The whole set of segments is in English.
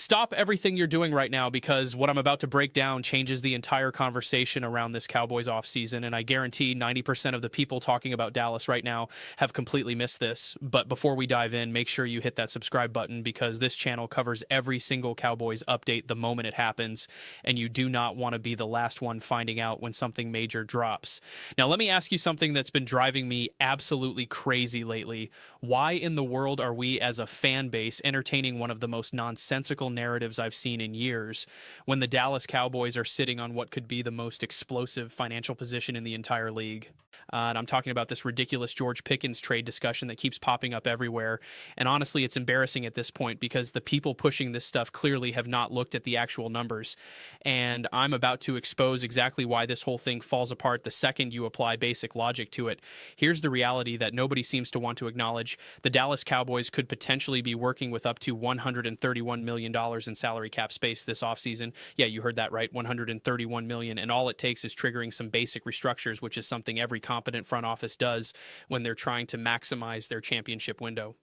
stop everything you're doing right now, because what I'm about to break down changes the entire conversation around this Cowboys offseason, and I guarantee 90% of the people talking about Dallas right now have completely missed this. But before we dive in, make sure you hit that subscribe button, because this channel covers every single Cowboys update the moment it happens, and you do not want to be the last one finding out when something major drops. Now, let me ask you something that's been driving me absolutely crazy lately. Why in the world are we as a fan base entertaining one of the most nonsensical narratives I've seen in years when the Dallas Cowboys are sitting on what could be the most explosive financial position in the entire league? And I'm talking about this ridiculous George Pickens trade discussion that keeps popping up everywhere. And honestly, it's embarrassing at this point, because the people pushing this stuff clearly have not looked at the actual numbers. And I'm about to expose exactly why this whole thing falls apart the second you apply basic logic to it. Here's the reality that nobody seems to want to acknowledge. The Dallas Cowboys could potentially be working with up to $131 million in salary cap space this offseason. Yeah, you heard that right, $131 million. And all it takes is triggering some basic restructures, which is something every competent front office does when they're trying to maximize their championship window.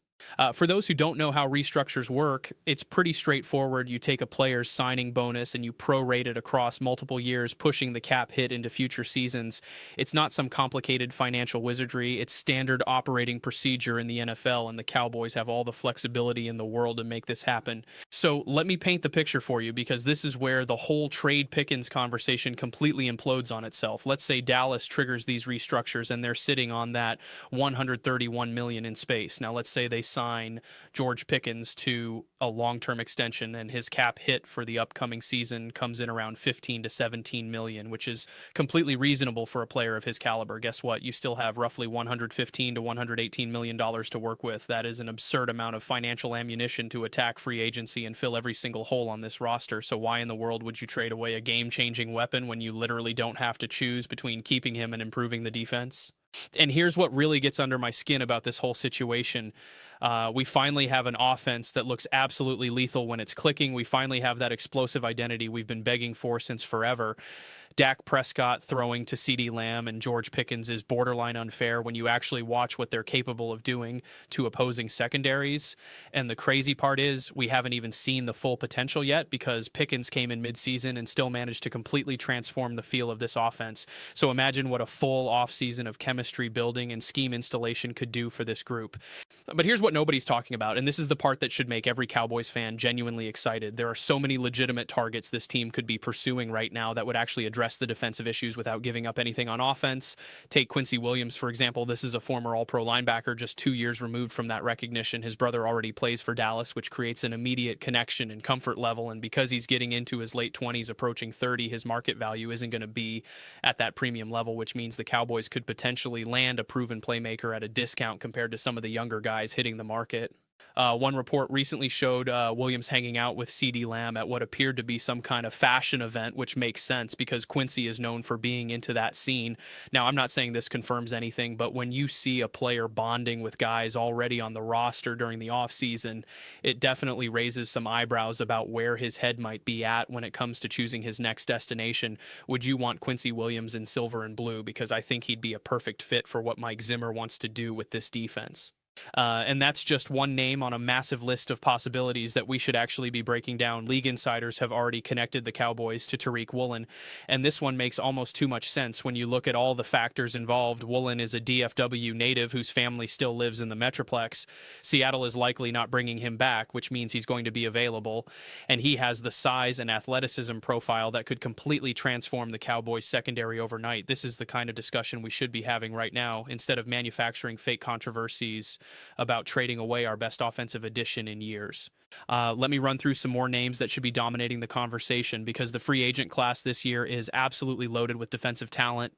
For those who don't know how restructures work, it's pretty straightforward. You take a player's signing bonus and you prorate it across multiple years, pushing the cap hit into future seasons. It's not some complicated financial wizardry. It's standard operating procedure in the NFL, and the Cowboys have all the flexibility in the world to make this happen. So let me paint the picture for you, because this is where the whole trade Pickens conversation completely implodes on itself. Let's say Dallas triggers these restructures and they're sitting on that $131 million in space. Now, let's say they sign George Pickens to a long-term extension, and his cap hit for the upcoming season comes in around 15 to 17 million, which is completely reasonable for a player of his caliber. Guess what? You still have roughly $115 to $118 million to work with. That is an absurd amount of financial ammunition to attack free agency and fill every single hole on this roster. So why in the world would you trade away a game-changing weapon when you literally don't have to choose between keeping him and improving the defense? And here's what really gets under my skin about this whole situation. We finally have an offense that looks absolutely lethal when it's clicking. We finally have that explosive identity we've been begging for since forever. Dak Prescott throwing to CeeDee Lamb and George Pickens is borderline unfair when you actually watch what they're capable of doing to opposing secondaries. And the crazy part is we haven't even seen the full potential yet, because Pickens came in midseason and still managed to completely transform the feel of this offense. So imagine what a full offseason of chemistry building and scheme installation could do for this group. But here's what nobody's talking about, and this is the part that should make every Cowboys fan genuinely excited. There are so many legitimate targets this team could be pursuing right now that would actually address the defensive issues without giving up anything on offense. Take Quincy Williams, for example. This is a former All-Pro linebacker, just 2 years removed from that recognition. His brother already plays for Dallas, which creates an immediate connection and comfort level, and because he's getting into his late 20s, approaching 30, his market value isn't going to be at that premium level, which means the Cowboys could potentially land a proven playmaker at a discount compared to some of the younger guys hitting the market. One report recently showed Williams hanging out with CeeDee Lamb at what appeared to be some kind of fashion event, which makes sense because Quincy is known for being into that scene. Now, I'm not saying this confirms anything, but when you see a player bonding with guys already on the roster during the offseason, it definitely raises some eyebrows about where his head might be at when it comes to choosing his next destination. Would you want Quincy Williams in silver and blue? Because I think he'd be a perfect fit for what Mike Zimmer wants to do with this defense. And that's just one name on a massive list of possibilities that we should actually be breaking down. League insiders have already connected the Cowboys to Tariq Woolen, and this one makes almost too much sense when you look at all the factors involved. Woolen is a DFW native whose family still lives in the Metroplex. Seattle is likely not bringing him back, which means he's going to be available, and he has the size and athleticism profile that could completely transform the Cowboys secondary overnight. This is the kind of discussion we should be having right now, instead of manufacturing fake controversies about trading away our best offensive addition in years. Let me run through some more names that should be dominating the conversation, because the free agent class this year is absolutely loaded with defensive talent.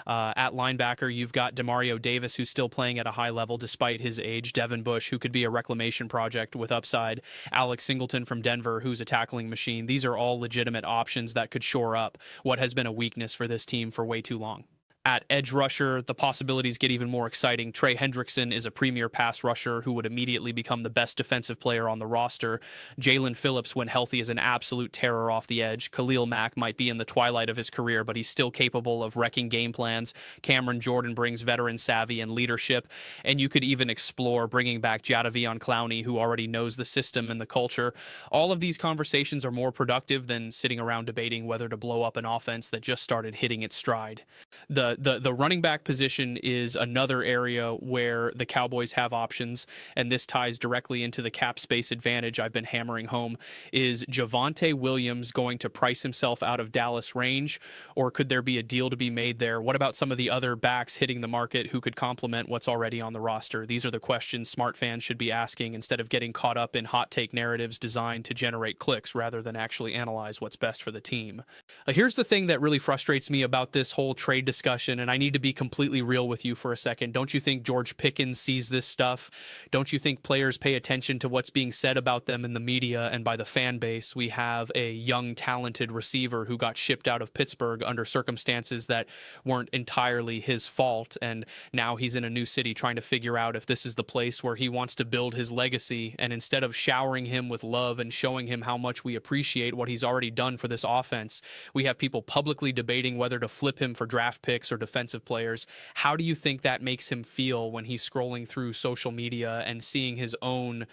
At linebacker, you've got Demario Davis, who's still playing at a high level despite his age. Devin Bush, who could be a reclamation project with upside. Alex Singleton from Denver, who's a tackling machine. These are all legitimate options that could shore up what has been a weakness for this team for way too long. At edge rusher, the possibilities get even more exciting. Trey Hendrickson is a premier pass rusher who would immediately become the best defensive player on the roster. Jalen Phillips, when healthy, is an absolute terror off the edge. Khalil Mack might be in the twilight of his career, but he's still capable of wrecking game plans. Cameron Jordan brings veteran savvy and leadership. And you could even explore bringing back Jadavion Clowney, who already knows the system and the culture. All of these conversations are more productive than sitting around debating whether to blow up an offense that just started hitting its stride. The running back position is another area where the Cowboys have options, and this ties directly into the cap space advantage I've been hammering home. Is Javonte Williams going to price himself out of Dallas range, or could there be a deal to be made there? What about some of the other backs hitting the market who could complement what's already on the roster? These are the questions smart fans should be asking instead of getting caught up in hot take narratives designed to generate clicks rather than actually analyze what's best for the team. Here's the thing that really frustrates me about this whole trade discussion, and I need to be completely real with you for a second. Don't you think George Pickens sees this stuff? Don't you think players pay attention to what's being said about them in the media and by the fan base? We have a young, talented receiver who got shipped out of Pittsburgh under circumstances that weren't entirely his fault, and now he's in a new city trying to figure out if this is the place where he wants to build his legacy. And instead of showering him with love and showing him how much we appreciate what he's already done for this offense, we have people publicly debating whether to flip him for draft picks or defensive players. How do you think that makes him feel when he's scrolling through social media and seeing his own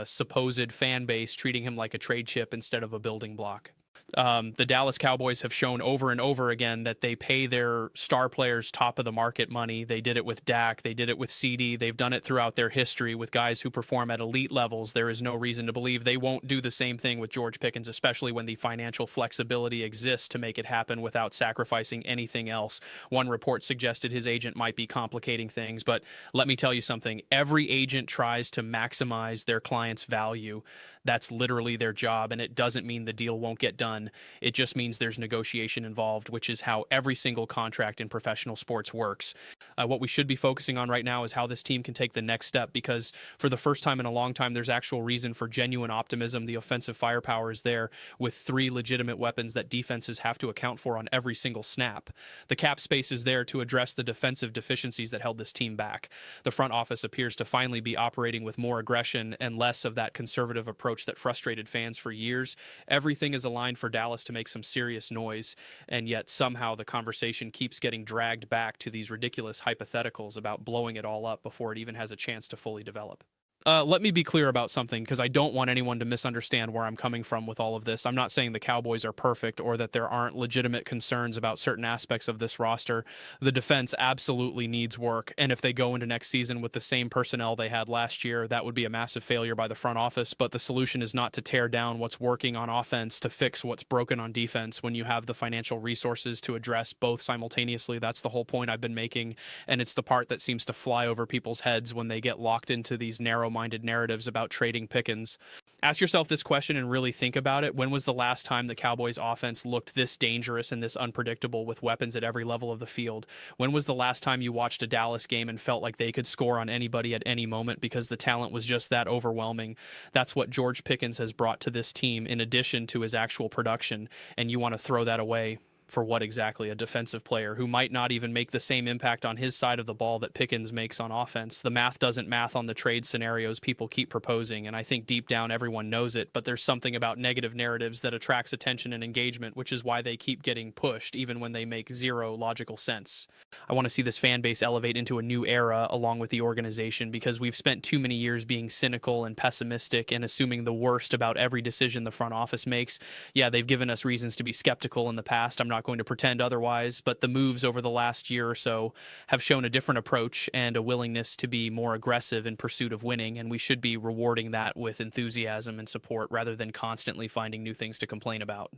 supposed fan base treating him like a trade chip instead of a building block? The Dallas Cowboys have shown over and over again that they pay their star players top of the market money. They did it with Dak. They did it with CeeDee. They've done it throughout their history with guys who perform at elite levels. There is no reason to believe they won't do the same thing with George Pickens, especially when the financial flexibility exists to make it happen without sacrificing anything else. One report suggested his agent might be complicating things, but let me tell you something. Every agent tries to maximize their client's value. That's literally their job, and it doesn't mean the deal won't get done. It just means there's negotiation involved, which is how every single contract in professional sports works. What we should be focusing on right now is how this team can take the next step, because for the first time in a long time, there's actual reason for genuine optimism. The offensive firepower is there with 3 legitimate weapons that defenses have to account for on every single snap. The cap space is there to address the defensive deficiencies that held this team back. The front office appears to finally be operating with more aggression and less of that conservative approach that frustrated fans for years. Everything is aligned for Dallas to make some serious noise, and yet somehow the conversation keeps getting dragged back to these ridiculous hypotheticals about blowing it all up before it even has a chance to fully develop. Let me be clear about something, because I don't want anyone to misunderstand where I'm coming from with all of this. I'm not saying the Cowboys are perfect or that there aren't legitimate concerns about certain aspects of this roster. The defense absolutely needs work, and if they go into next season with the same personnel they had last year, that would be a massive failure by the front office. But the solution is not to tear down what's working on offense to fix what's broken on defense when you have the financial resources to address both simultaneously. That's the whole point I've been making, and it's the part that seems to fly over people's heads when they get locked into these narrow-minded narratives about trading Pickens. Ask yourself this question and really think about it. When was the last time the Cowboys offense looked this dangerous and this unpredictable with weapons at every level of the field? When was the last time you watched a Dallas game and felt like they could score on anybody at any moment because the talent was just that overwhelming? That's what George Pickens has brought to this team in addition to his actual production, and you want to throw that away for what exactly? A defensive player who might not even make the same impact on his side of the ball that Pickens makes on offense. The math doesn't math on the trade scenarios people keep proposing, and I think deep down everyone knows it, but there's something about negative narratives that attracts attention and engagement, which is why they keep getting pushed even when they make zero logical sense. I want to see this fan base elevate into a new era along with the organization, because we've spent too many years being cynical and pessimistic and assuming the worst about every decision the front office makes. Yeah, they've given us reasons to be skeptical in the past. I'm not going to pretend otherwise, but the moves over the last year or so have shown a different approach and a willingness to be more aggressive in pursuit of winning, and we should be rewarding that with enthusiasm and support rather than constantly finding new things to complain about.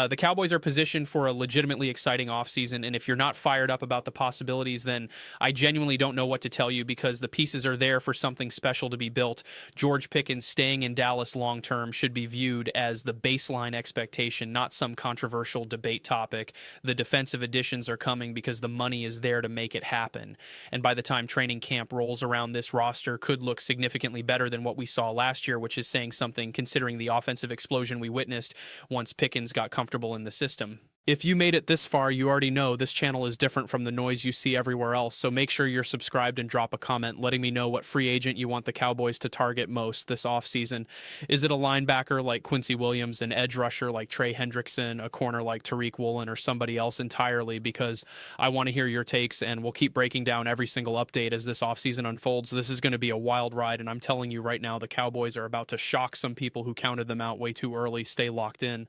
The Cowboys are positioned for a legitimately exciting offseason, and if you're not fired up about the possibilities, then I genuinely don't know what to tell you, because the pieces are there for something special to be built. George Pickens staying in Dallas long-term should be viewed as the baseline expectation, not some controversial debate topic. The defensive additions are coming because the money is there to make it happen, and by the time training camp rolls around, this roster could look significantly better than what we saw last year, which is saying something considering the offensive explosion we witnessed once Pickens got comfortable in the system. If you made it this far, you already know this channel is different from the noise you see everywhere else, so make sure you're subscribed and drop a comment letting me know what free agent you want the Cowboys to target most this offseason. Is it a linebacker like Quincy Williams, an edge rusher like Trey Hendrickson, a corner like Tariq Woolen, or somebody else entirely? Because I want to hear your takes, and we'll keep breaking down every single update as this offseason unfolds. This is going to be a wild ride, and I'm telling you right now, the Cowboys are about to shock some people who counted them out way too early. Stay locked in.